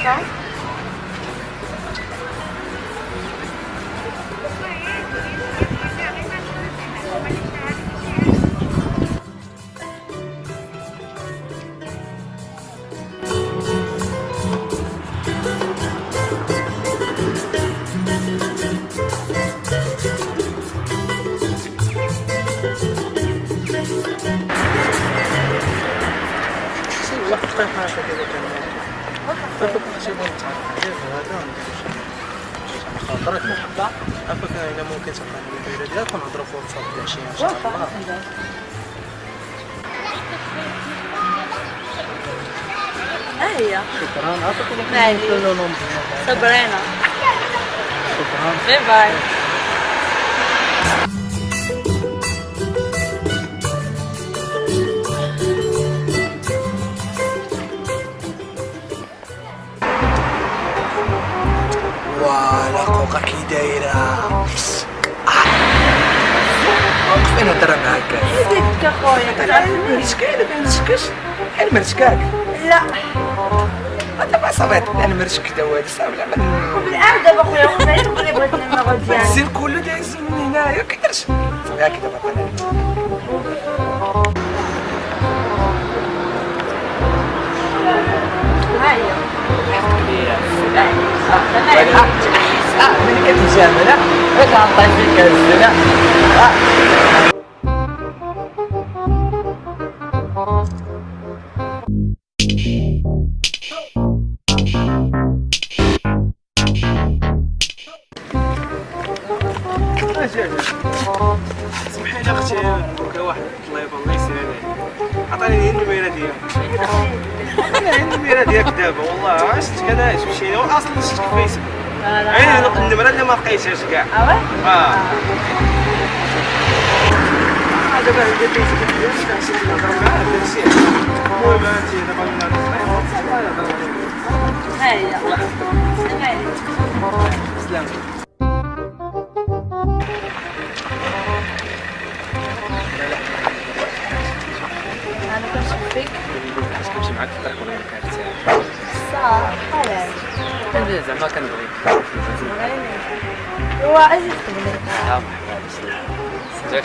واخا. واحد دقيقة هكذا كان عفاك ماشي بغيت نتعرف هذا خاطرك عفاك إلا ممكن تلقاني الدايرة ديالك ونهضرو في واتساب العشية إن شاء الله. هي شكرا عفاك إلا معليش. كان نوم صبرينا. شكرا. باي باي. ولا خوكا كي دايرة وقفين نهضر معاك زيدك اخويا مرتكاك مرتكاش بحال مرتكاك لا دابا صافي انا مرتك دابا صافي لا بالعام دابا خويا والله اللي بغيت نغد ديالي الزين كله دايز من هنايا كيديرش صافي هاكي دابا طلع هاهي ملي كتجامل واش غنطيح فيك الزنا سمحي لي اختي كاين واحد الطليب الله يسهل عليك عطاني النميره ديالك عطاني النميره ديالك دابا والله عشت كذا مشينا اصلا شفتك في فيسبوك عيني النمره اللي ما لقيتهاش كاع دابا عندي فيسبوك ديالك عشان نهضر معاه داكشي المهم انت دابا نهضر هاهي سلام عليكم. سلام انا كنشوف فيك كنمشي معاك في الطريق ولا كارت صح علاش انا زعما كنبغيك هو اجي تقبلي لا مرحبا صديق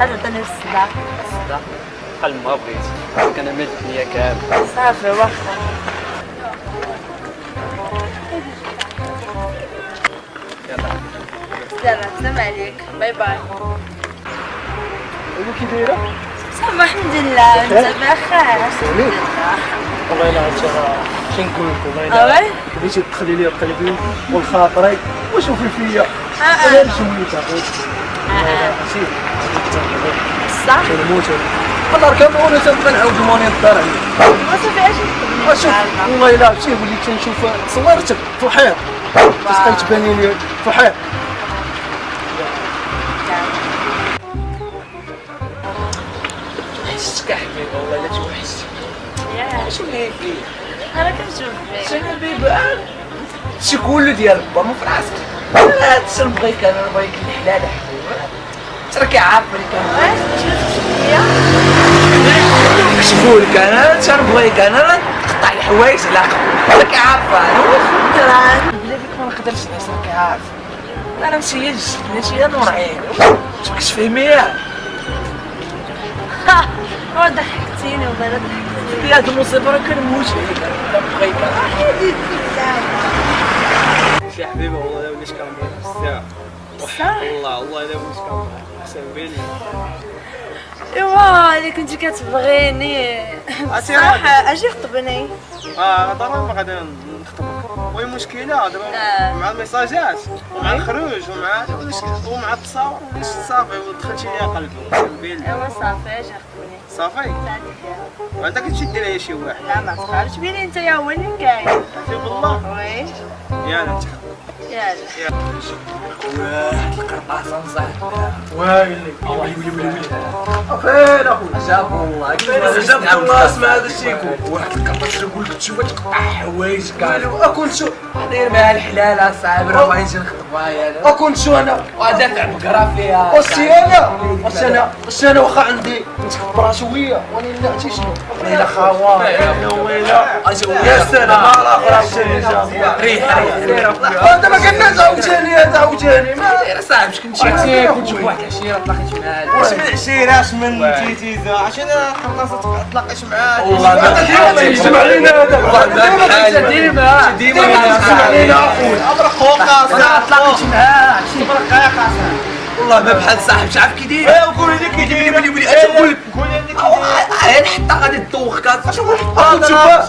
هذا عطاني الصداع لا قال ما بغيتي كان مالك الدنيا كامل صافي واخا يلا سلام عليك باي باي كي دايره صافي الحمد لله انت بخير الحمد لله والله الا عرفتي شنو نقول لك والله اوي الا بغيتي تدخلي لي قلبي والخاطري وشوفي فيا آه. غير شويه اخوتي ماشي صح كنموت والله ركب وانا تنبقى نعاود الماني الدار عليا وصافي اجي تقبلي شوف والله الا عرفتي وليت تنشوف صورتك في الحيط تبقاي تباني لي في الحيط توحشتك حبيبي والله الا توحشتك شنو اللي فيه انا كنشوف فيك شنو البيبان شي كله ديال با مو في راسك لا تنبغيك انا نبغيك الحلال حبيبي تراكي عارفه لك انا نكشفولك انا تنبغيك انا نقطع الحوايج على قبل راكي عارفه انا بلا بك ما نقدرش نعيش راكي عارفه انا ماشي ماشي نور عين تبقاش فهميها هو ضحكتيني والله لا ضحكتيني في هاد المصيبه راه كنموت عليك انا نبغيك شي حبيبه والله الا وليت كنبغيك بزاف صح والله والله الا وليت كنبغيك احسن بيني ايوا اللي كنتي كتبغيني صح اجي خطبني ضروري غادي نخطبك المهم مشكله دابا آه. مع الميساجات ومع الخروج ومع التصاور وليت صافي ودخلتي ليا قلبي احسن بيني ايوا صافي اجي خطبني صافي صافي وعندك تشد ليا شي واحد لا ما تخافش بيني انت يا هو اللي كاين عرفتي بالله وي يلا انت يلا يلا واحد القرطاسه نصاحبي وايلي فين اخويا جاب الله جاب الله اسمع هذا الشيء يكون واحد القرطاسه يقول لك تشوف تقطع حوايج كاع اكون شو داير معها الحلال اصاحبي راه بغيت نجي نخطبها انا اكون شو انا ودافع بقرا فيها واش انا واخا عندي نتكبر شويه ولكن لا عرفتي شنو ويلا خوا يا سلام مع الاخر عاوتاني ريح هذا ما كناش عاوتاني ما داير صاحبي شكون شي كنت شوف واحد العشيره تلاقيت معاه واش من عشيره اش من تيتيزا عشان القناصه تلاقيش معاك والله ديما يجمع علينا هذا والله ديما يجمع علينا اخويا خوكا تلاقيت معاه برقاقه والله ما بحال صاحب شعرف كي داير وقول لي كي داير ولي اش نقول لك قول لي غير حتى غادي تدوخ كاس شوف السواقه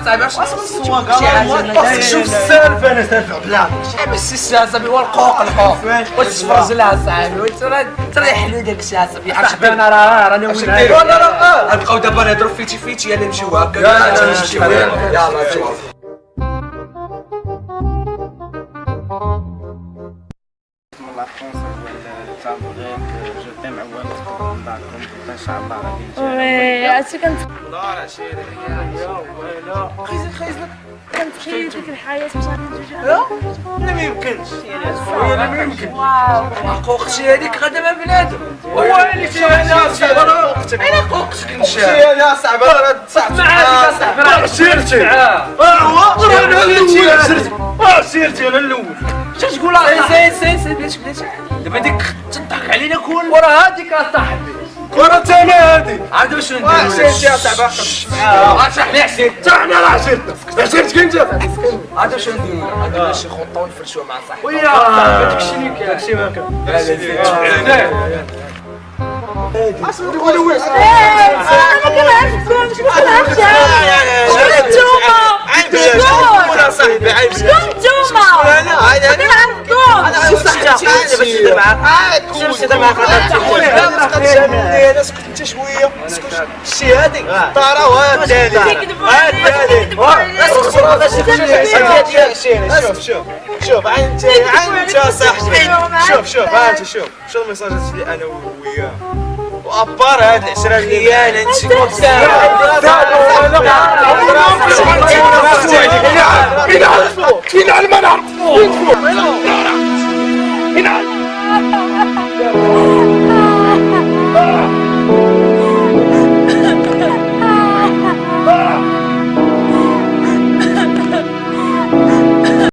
صاحبي واش السواقه شي حاجه خاصك تشوف السالفه انا سالفه بلا بس الشاسه هو القوق واش تفرج لها صاحبي ترى حلو داك الشاسه عرفت انا راني وين غنبقاو دابا نهضروا فيتي يلا نمشيو هكا يلا تشوف la France ça voudrait que je t'aime ان شاء الله غادي وي عرفتي الله عشيري كنتخيل ديك الحياة باش غادي ندوزو لا ما يمكنش واو اختي هذيك غدا ما بنادم ويلي شي انا اختك اختك نشا شي انا صعب راه صعب معاك صاحبي سيرتي سيرتي انا الاول اش تقول سي بلاتي دابا ديك تضحك علينا كون ورا هذيك اصاحبي كرة انا هادي عاد واش ندير شي صعب اشرح لي عشير تاعنا راه عشرتك انت عاد واش ندير غادي شي خطه ونفرشوها مع صاحبي ويا صاحبي داكشي اللي كاين داكشي ما كان اسمعوا وين انا كنعرفكم شكون نتوما ولا صاحبي عيب شكون نتوما انا كنعرفكم صاحبي انا باش ندير معاك باش ندير معاك انا سكت انت شويه اسكت الشي هادي طاره وهاد الثاني شوف انت صاحبي شوف انت شوف الميساجات اللي انا وياه وابار هاد العشره اللي خيانه انت